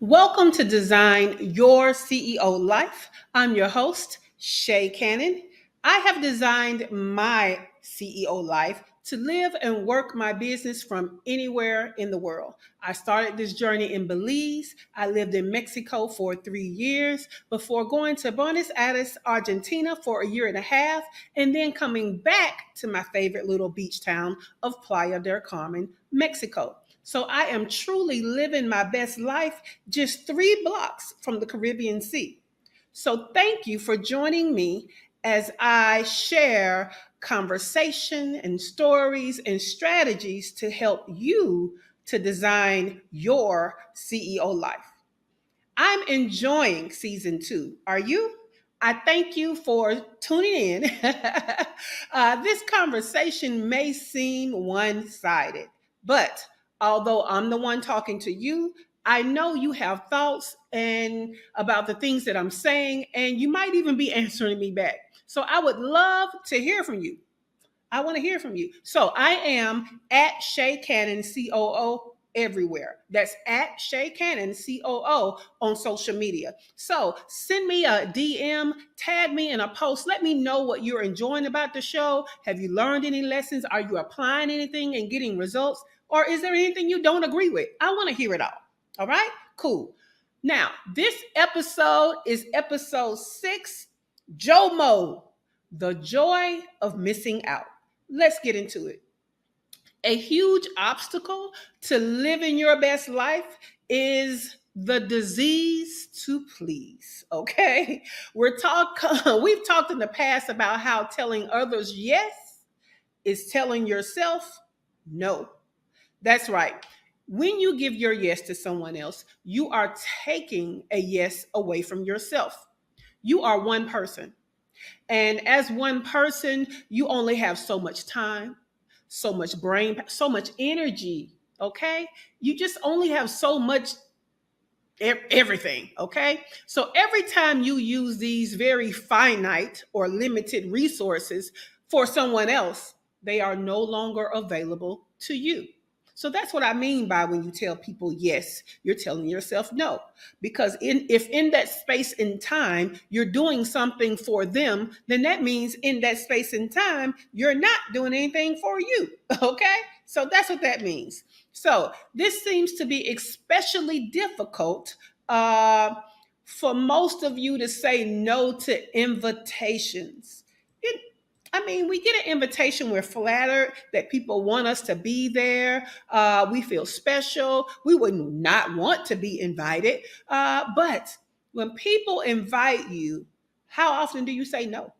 Welcome to Design Your CEO Life. I'm your host, Shay Cannon. I have designed my CEO life to live and work my business from anywhere in the world. I started this journey in Belize. I lived in Mexico for 3 years before going to Buenos Aires, Argentina for a year and a half, and then coming back to my favorite little beach town of Playa del Carmen, Mexico. So I am truly living my best life just 3 blocks from the Caribbean Sea. So thank you for joining me as I share conversation and stories and strategies to help you to design your CEO life. I'm enjoying season 2. Are you? I thank you for tuning in. This conversation may seem one sided, but although I'm the one talking to you, I know you have thoughts and about the things that I'm saying, and you might even be answering me back. So I would love to hear from you. I want to hear from you. So I am at Shay Cannon COO everywhere. That's at Shay Cannon COO on social media. So send me a DM, tag me in a post. Let me know what you're enjoying about the show. Have you learned any lessons? Are you applying anything and getting results? Or is there anything you don't agree with? I want to hear it all. All right? Cool. Now, this episode is episode 6, JOMO, the joy of missing out. Let's get into it. A huge obstacle to living your best life is the disease to please. Okay, we've talked in the past about how telling others yes is telling yourself no. That's right. When you give your yes to someone else, you are taking a yes away from yourself. You are one person. And as one person, you only have so much time, so much brain, so much energy. Okay. You just only have so much everything. Okay. So every time you use these very finite or limited resources for someone else, they are no longer available to you. So that's what I mean by when you tell people yes, you're telling yourself no. Because if in that space and time you're doing something for them, then that means in that space and time you're not doing anything for you. Okay? So that's what that means. So this seems to be especially difficult uh, for most of you to say no to invitations. We get an invitation. We're flattered that people want us to be there. We feel special. We would not want to be invited. But when people invite you, how often do you say no?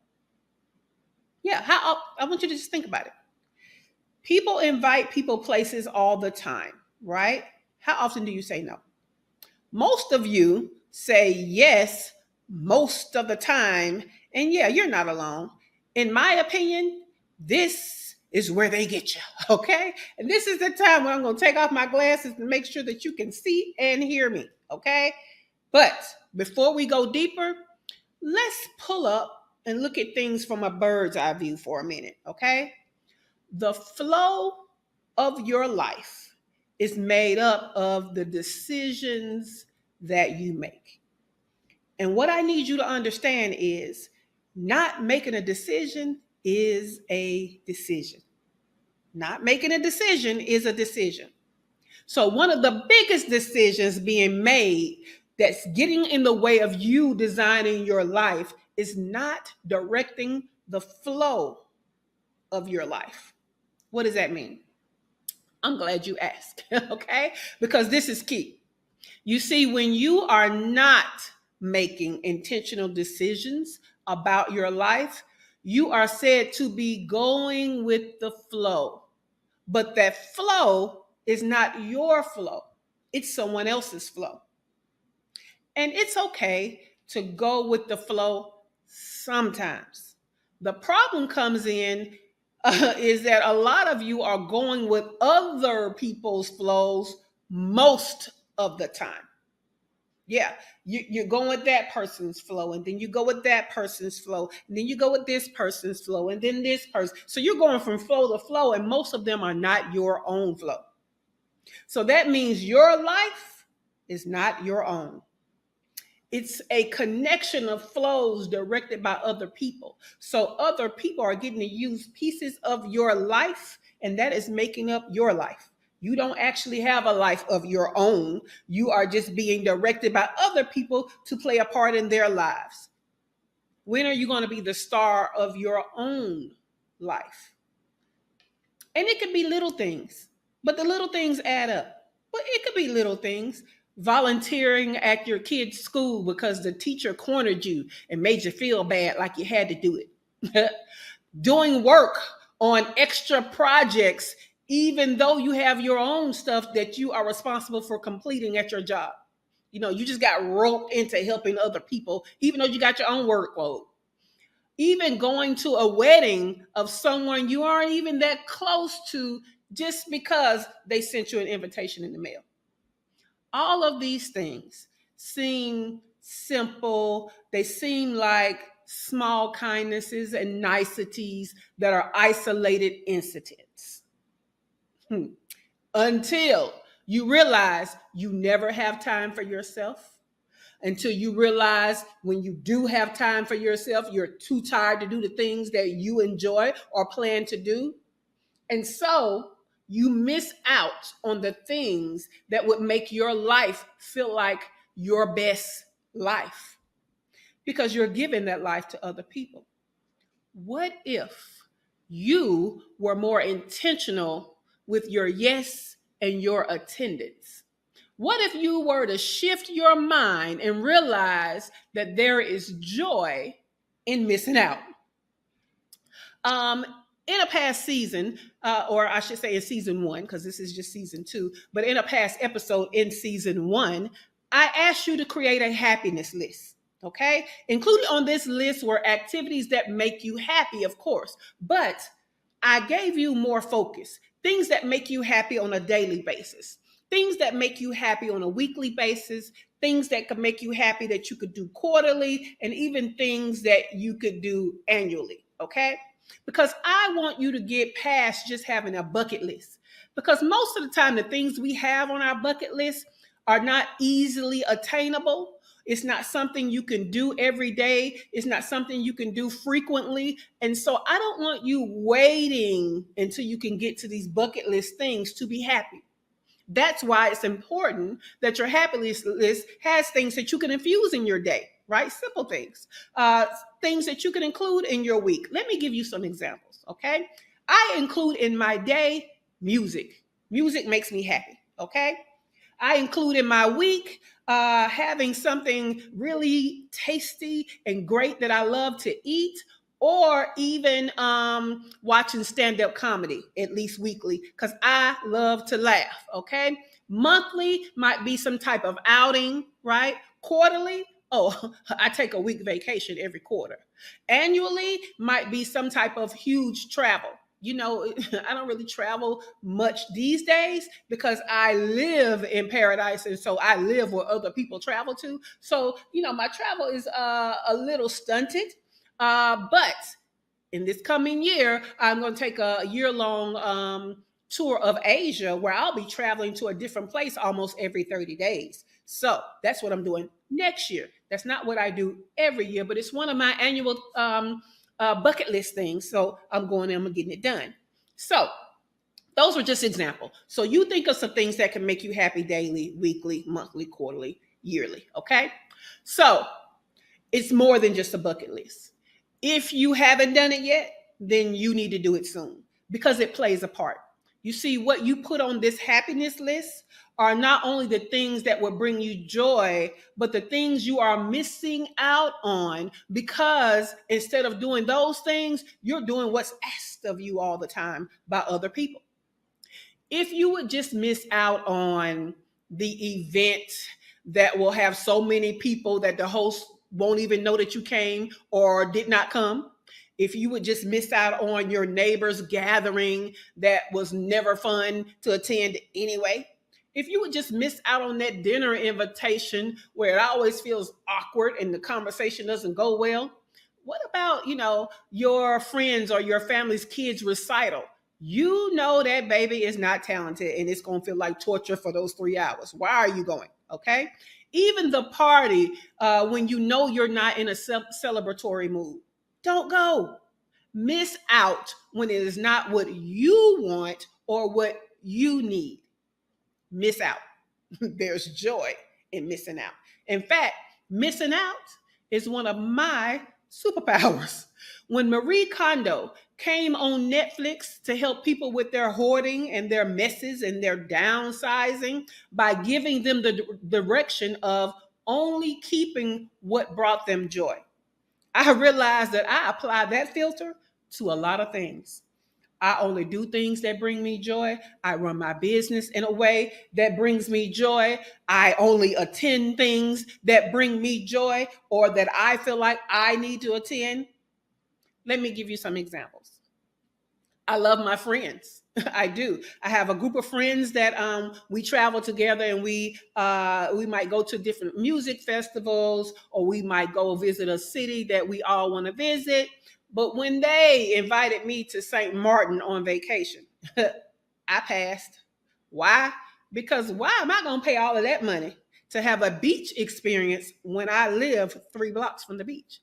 Yeah, I want you to just think about it. People invite people places all the time, right? How often do you say no? Most of you say yes most of the time. And yeah, you're not alone. In my opinion, this is where they get you. Okay. And this is the time when I'm going to take off my glasses and make sure that you can see and hear me. Okay. But before we go deeper, let's pull up and look at things from a bird's eye view for a minute. Okay. The flow of your life is made up of the decisions that you make. And what I need you to understand is not making a decision is a decision. Not making a decision is a decision. So, one of the biggest decisions being made that's getting in the way of you designing your life is not directing the flow of your life. What does that mean? I'm glad you asked, okay? Because this is key. You see, when you are not making intentional decisions about your life, you are said to be going with the flow. But that flow is not your flow, it's someone else's flow. And it's okay to go with the flow sometimes. The problem comes in is that a lot of you are going with other people's flows most of the time. Yeah, you're going with that person's flow, and then you go with that person's flow, and then you go with this person's flow, and then this person. So you're going from flow to flow, and most of them are not your own flow. So that means your life is not your own. It's a connection of flows directed by other people. So other people are getting to use pieces of your life, and that is making up your life. You don't actually have a life of your own. You are just being directed by other people to play a part in their lives. When are you going to be the star of your own life? And it could be little things, but the little things add up. But it could be little things. Volunteering at your kid's school because the teacher cornered you and made you feel bad like you had to do it. Doing work on extra projects, even though you have your own stuff that you are responsible for completing at your job. You know, you just got roped into helping other people, even though you got your own workload. Even going to a wedding of someone you aren't even that close to just because they sent you an invitation in the mail. All of these things seem simple. They seem like small kindnesses and niceties that are isolated incidents. Until you realize you never have time for yourself, until you realize when you do have time for yourself, you're too tired to do the things that you enjoy or plan to do. And so you miss out on the things that would make your life feel like your best life because you're giving that life to other people. What if you were more intentional with your yes and your attendance? What if you were to shift your mind and realize that there is joy in missing out? Um, in a past season, or I should say in season one, because this is just season two, but in a past episode in season one, I asked you to create a happiness list. Okay. Included on this list were activities that make you happy, of course, but I gave you more focus, things that make you happy on a daily basis, things that make you happy on a weekly basis, things that could make you happy that you could do quarterly, and even things that you could do annually. Okay. Because I want you to get past just having a bucket list. Because most of the time, the things we have on our bucket list are not easily attainable. It's not something you can do every day. It's not something you can do frequently. And so I don't want you waiting until you can get to these bucket list things to be happy. That's why it's important that your happiness list has things that you can infuse in your day, right? Simple things, things that you can include in your week. Let me give you some examples, okay? I include in my day music. Music makes me happy, okay? I include in my week having something really tasty and great that I love to eat, or even watching stand-up comedy at least weekly because I love to laugh. Okay, monthly might be some type of outing, right? Quarterly, oh, I take a week vacation every quarter. Annually might be some type of huge travel. You know, I don't really travel much these days because I live in paradise. And so I live where other people travel to. So, you know, my travel is a little stunted. But in this coming year, I'm going to take a year-long tour of Asia where I'll be traveling to a different place almost every 30 days. So that's what I'm doing next year. That's not what I do every year, but it's one of my annual bucket list things. So I'm going and I'm getting it done. So those were just examples. So you think of some things that can make you happy daily, weekly, monthly, quarterly, yearly. Okay. So it's more than just a bucket list. If you haven't done it yet, then you need to do it soon because it plays a part. You see, what you put on this happiness list are not only the things that will bring you joy, but the things you are missing out on because instead of doing those things, you're doing what's asked of you all the time by other people. If you would just miss out on the event that will have so many people that the host won't even know that you came or did not come, if you would just miss out on your neighbor's gathering that was never fun to attend anyway, if you would just miss out on that dinner invitation where it always feels awkward and the conversation doesn't go well, what about, you know, your friends or your family's kids recital? You know that baby is not talented and it's going to feel like torture for those 3 hours. Why are you going? Okay. Even the party, when you know you're not in a celebratory mood, don't go. Miss out when it is not what you want or what you need. Miss out. There's joy in missing out. In fact, missing out is one of my superpowers. When Marie Kondo came on Netflix to help people with their hoarding and their messes and their downsizing by giving them the direction of only keeping what brought them joy, I realized that I apply that filter to a lot of things. I only do things that bring me joy. I run my business in a way that brings me joy. I only attend things that bring me joy or that I feel like I need to attend. Let me give you some examples. I love my friends. I do. I have a group of friends that we travel together, and we might go to different music festivals, or we might go visit a city that we all want to visit. But when they invited me to St. Martin on vacation, I passed. Why? Because why am I going to pay all of that money to have a beach experience when I live 3 blocks from the beach?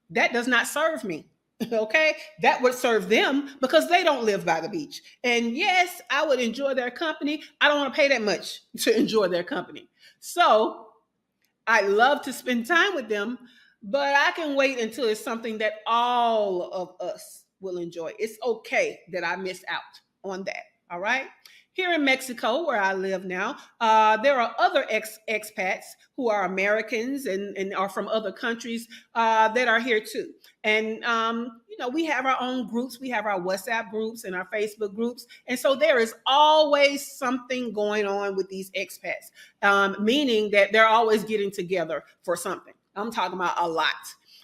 That does not serve me. Okay, that would serve them because they don't live by the beach. And yes, I would enjoy their company. I don't want to pay that much to enjoy their company. So I love to spend time with them, but I can wait until it's something that all of us will enjoy. It's okay that I miss out on that. All right. Here in Mexico, where I live now, there are other expats who are Americans and are from other countries that are here too. And, we have our own groups. We have our WhatsApp groups and our Facebook groups. And so there is always something going on with these expats, meaning that they're always getting together for something. I'm talking about a lot.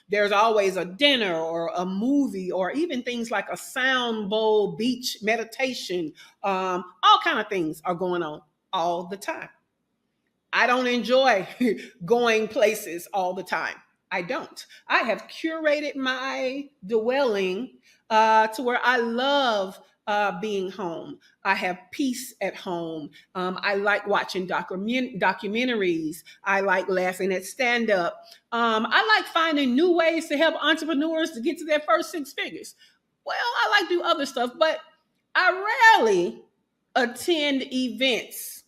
There's always a dinner or a movie or even things like a sound bowl beach meditation. All kind of things are going on all the time. I don't enjoy going places all the time. I don't. I have curated my dwelling to where I love being home. I have peace at home. I like watching documentaries. I like laughing at stand up. I like finding new ways to help entrepreneurs to get to their first 6 figures. Well, I like to do other stuff, but I rarely attend events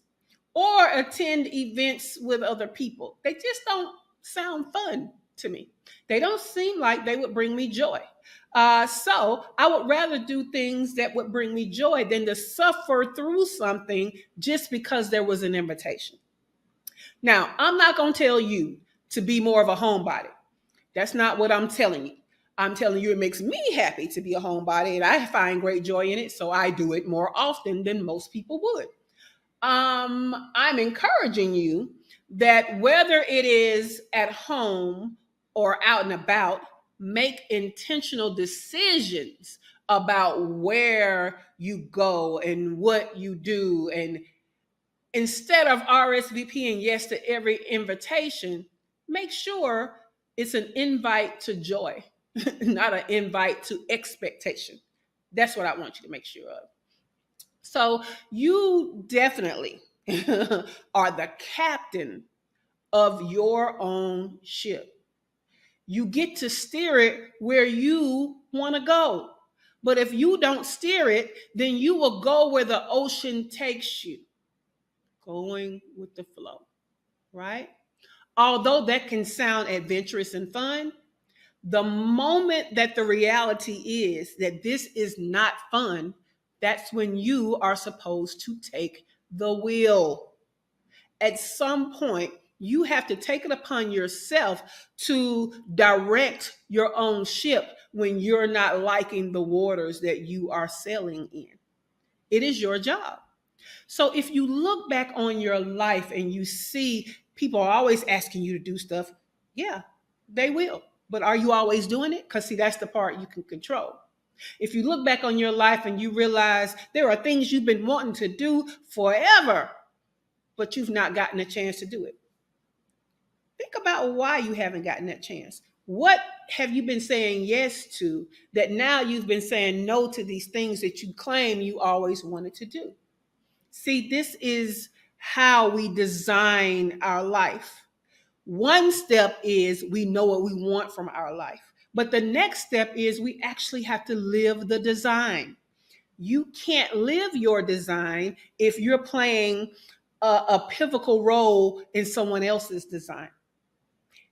or attend events with other people. They just don't sound fun to me. They don't seem like they would bring me joy. So I would rather do things that would bring me joy than to suffer through something just because there was an invitation. Now, I'm not going to tell you to be more of a homebody. That's not what I'm telling you. I'm telling you it makes me happy to be a homebody, and I find great joy in it, so I do it more often than most people would. I'm encouraging you that whether it is at home or out and about, make intentional decisions about where you go and what you do. And instead of RSVPing yes to every invitation, make sure it's an invite to joy, not an invite to expectation. That's what I want you to make sure of. So you definitely are the captain of your own ship. You get to steer it where you want to go. But if you don't steer it, then you will go where the ocean takes you, going with the flow, right? Although that can sound adventurous and fun, the moment that the reality is that this is not fun, that's when you are supposed to take the wheel. At some point, you have to take it upon yourself to direct your own ship when you're not liking the waters that you are sailing in. It is your job. So if you look back on your life and you see people are always asking you to do stuff, yeah, they will. But are you always doing it? Because see, that's the part you can control. If you look back on your life and you realize there are things you've been wanting to do forever, but you've not gotten a chance to do it, think about why you haven't gotten that chance. What have you been saying yes to that now you've been saying no to these things that you claim you always wanted to do? See, this is how we design our life. One step is we know what we want from our life. But the next step is we actually have to live the design. You can't live your design if you're playing a pivotal role in someone else's design.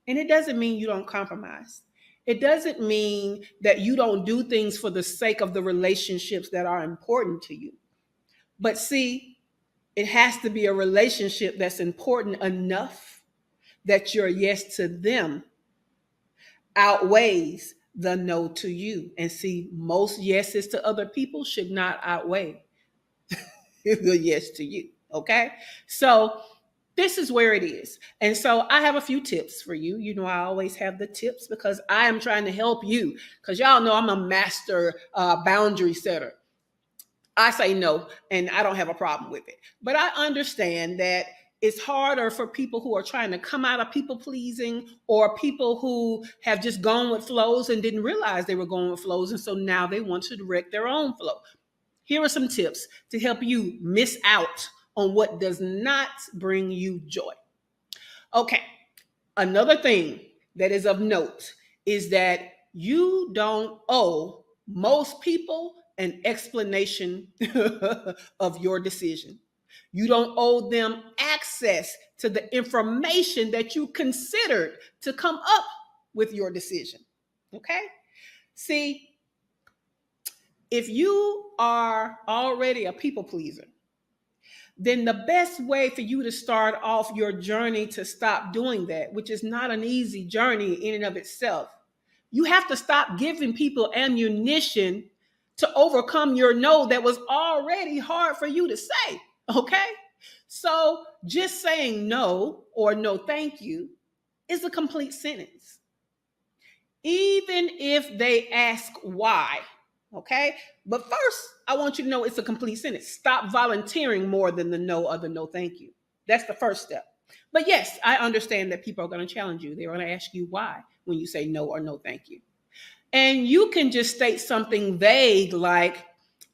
And it doesn't mean you don't compromise. It doesn't mean that you don't do things for the sake of the relationships that are important to you. But see, it has to be a relationship that's important enough that your yes to them outweighs the no to you. And see, most yeses to other people should not outweigh the yes to you. Okay. So this is where it is. And so I have a few tips for you. You know, I always have the tips because I am trying to help you because y'all know I'm a master boundary setter. I say no, and I don't have a problem with it. But I understand that it's harder for people who are trying to come out of people pleasing or people who have just gone with flows and didn't realize they were going with flows. And so now they want to direct their own flow. Here are some tips to help you miss out on what does not bring you joy. Okay, another thing that is of note is that you don't owe most people an explanation of your decision. You don't owe them access to the information that you considered to come up with your decision. Okay? See, if you are already a people pleaser, then the best way for you to start off your journey to stop doing that, which is not an easy journey in and of itself, you have to stop giving people ammunition to overcome your no that was already hard for you to say. Okay? So just saying no or no thank you is a complete sentence. Even if they ask why, okay? But first, I want you to know it's a complete sentence. Stop volunteering more than the no or the no thank you. That's the first step. But yes, I understand that people are going to challenge you. They're going to ask you why when you say no or no thank you. And you can just state something vague like,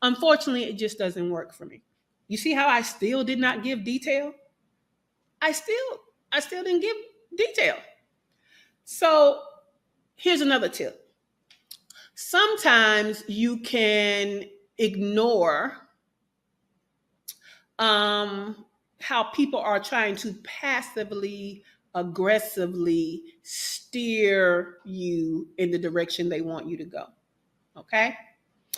unfortunately, it just doesn't work for me. You see how I still did not give detail? I still I still didn't give detail. So here's another tip. Sometimes you can ignore how people are trying to passively, aggressively steer you in the direction they want you to go. Okay?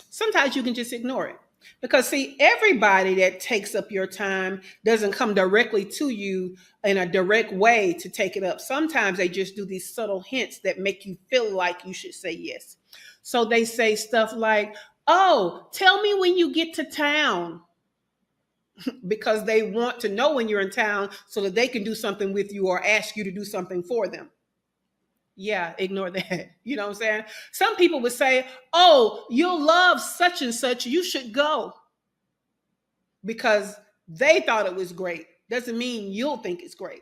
Sometimes you can just ignore it. Because, see, everybody that takes up your time doesn't come directly to you in a direct way to take it up. Sometimes they just do these subtle hints that make you feel like you should say yes. So they say stuff like, oh, tell me when you get to town, because they want to know when you're in town so that they can do something with you or ask you to do something for them. Yeah, ignore that. You know what I'm saying? Some people would say, oh, you'll love such and such. You should go, because they thought it was great. Doesn't mean you'll think it's great.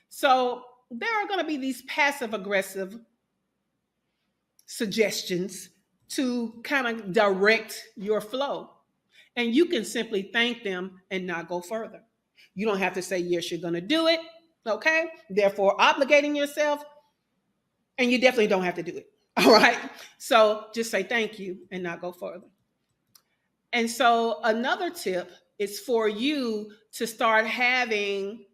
So there are going to be these passive aggressive suggestions to kind of direct your flow. And you can simply thank them and not go further. You don't have to say, yes, you're going to do it. Okay. Therefore, obligating yourself. And you definitely don't have to do it. All right. So just say thank you and not go further. And so another tip is for you to start having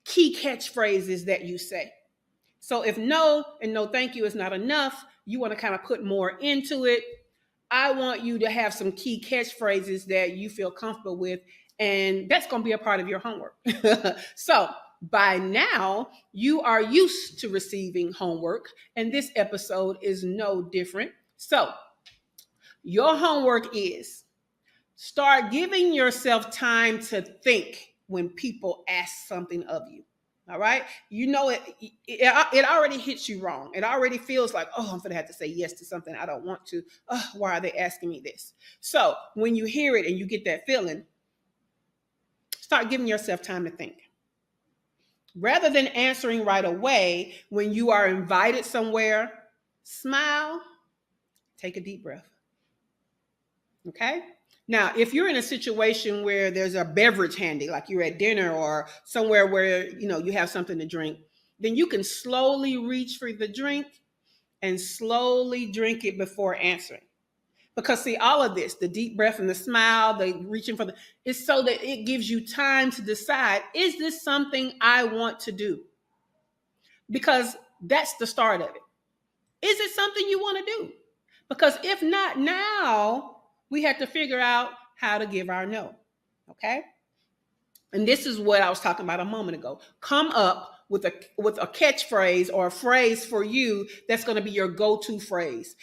key catchphrases that you say. So if no and no thank you is not enough, you want to kind of put more into it. I want you to have some key catchphrases that you feel comfortable with, and that's going to be a part of your homework. So by now, you are used to receiving homework, and this episode is no different. So your homework is start giving yourself time to think when people ask something of you. All right. You know, it already hits you wrong. It already feels like, oh, I'm going to have to say yes to something I don't want to. Oh, why are they asking me this? So when you hear it and you get that feeling, start giving yourself time to think. Rather than answering right away, when you are invited somewhere, smile, take a deep breath. Okay. Now, if you're in a situation where there's a beverage handy, like you're at dinner or somewhere where you have something to drink, then you can slowly reach for the drink and slowly drink it before answering. Because see, all of this, the deep breath and the smile, the reaching for the, is so that it gives you time to decide, is this something I want to do? Because that's the start of it. Is it something you want to do? Because if not now, we have to figure out how to give our no. Okay? And this is what I was talking about a moment ago. Come up with a catchphrase or a phrase for you that's going to be your go-to phrase.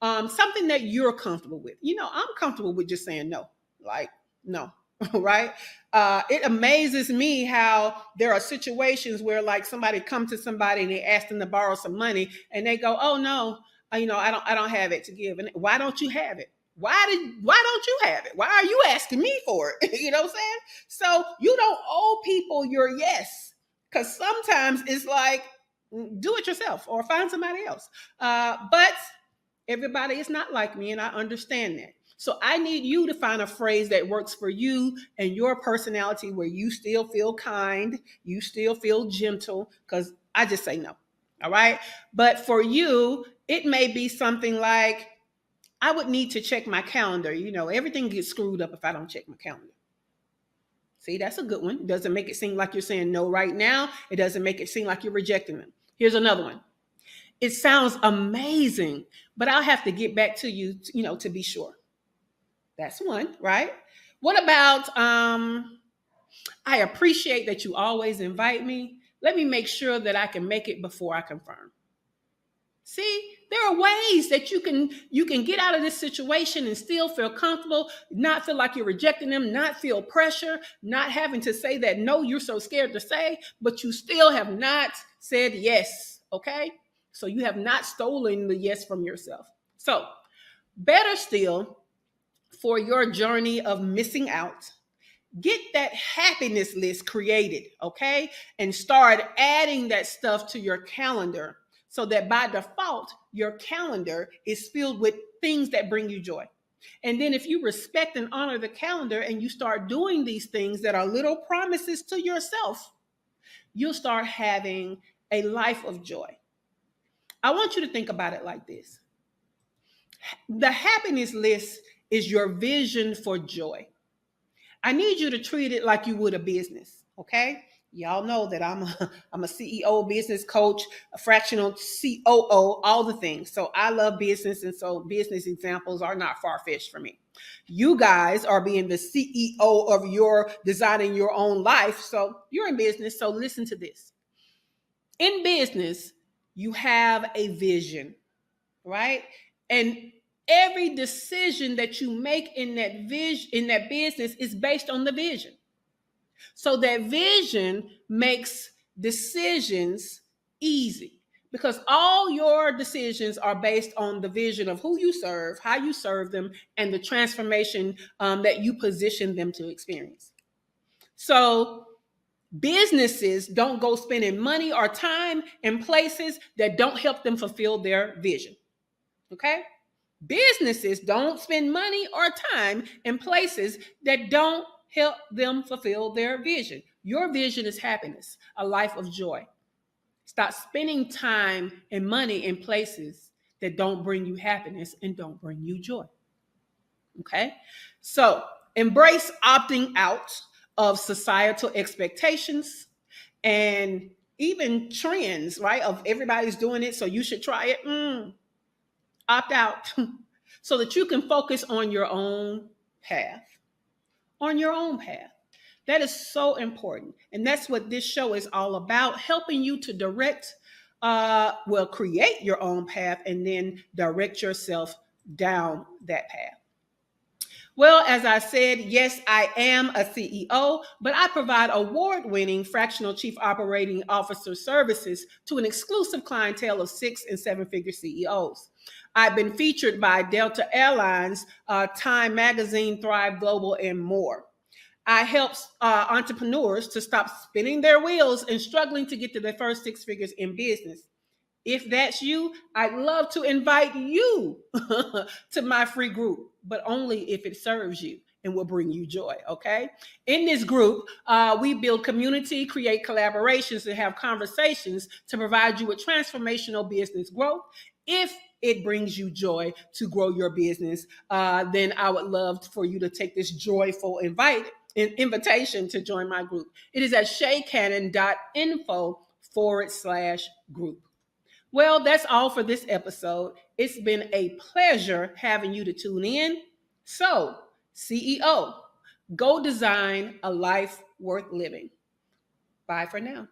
Something that you're comfortable with. I'm comfortable with just saying no. Like, no. Right? It amazes me how there are situations where like somebody come to somebody and they ask them to borrow some money and they go, oh no, I don't have it to give. And why don't you have it? Why don't you have it? Why are you asking me for it? You know what I'm saying? So you don't owe people your yes. Because sometimes it's like, do it yourself or find somebody else. But everybody is not like me, and I understand that. So I need you to find a phrase that works for you and your personality where you still feel kind, you still feel gentle, because I just say no. All right. But for you, it may be something like, I would need to check my calendar. Everything gets screwed up if I don't check my calendar. See, that's a good one. It doesn't make it seem like you're saying no right now. It doesn't make it seem like you're rejecting them. Here's another one. It sounds amazing, but I'll have to get back to you, to be sure. That's one, right? What about, I appreciate that you always invite me. Let me make sure that I can make it before I confirm. See, there are ways that you can get out of this situation and still feel comfortable, not feel like you're rejecting them, not feel pressure, not having to say that no, you're so scared to say, but you still have not said yes, okay? So you have not stolen the yes from yourself. So better still, for your journey of missing out, get that happiness list created, okay? And start adding that stuff to your calendar so that by default, your calendar is filled with things that bring you joy. And then if you respect and honor the calendar and you start doing these things that are little promises to yourself, you'll start having a life of joy. I want you to think about it like this. The happiness list is your vision for joy. I need you to treat it like you would a business, okay? Y'all know that I'm a CEO, business coach, a fractional COO, all the things. So I love business, and so business examples are not far-fetched for me. You guys are being the CEO of your designing your own life, so you're in business, so listen to this. In business, you have a vision, right? And every decision that you make in that vision, in that business, is based on the vision. So that vision makes decisions easy because all your decisions are based on the vision of who you serve, how you serve them, and the transformation that you position them to experience. So businesses don't go spending money or time in places that don't help them fulfill their vision. Okay? Businesses don't spend money or time in places that don't help them fulfill their vision. Your vision is happiness, a life of joy. Stop spending time and money in places that don't bring you happiness and don't bring you joy. Okay? So embrace opting out of societal expectations and even trends, right? Of everybody's doing it, so you should try it. Opt out so that you can focus on your own path. On your own path. That is so important. And that's what this show is all about, helping you to create your own path and then direct yourself down that path. Well, as I said, yes, I am a CEO, but I provide award-winning fractional chief operating officer services to an exclusive clientele of 6 and 7-figure CEOs. I've been featured by Delta Airlines, Time Magazine, Thrive Global, and more. I help entrepreneurs to stop spinning their wheels and struggling to get to their first 6 figures in business. If that's you, I'd love to invite you to my free group, but only if it serves you. and will bring you joy. Okay. In this group, we build community, create collaborations, and have conversations to provide you with transformational business growth. If it brings you joy to grow your business, then I would love for you to take this joyful invitation to join my group. It is at shaycannon.info/group. Well, that's all for this episode. It's been a pleasure having you to tune in. So, CEO, go design a life worth living. Bye for now.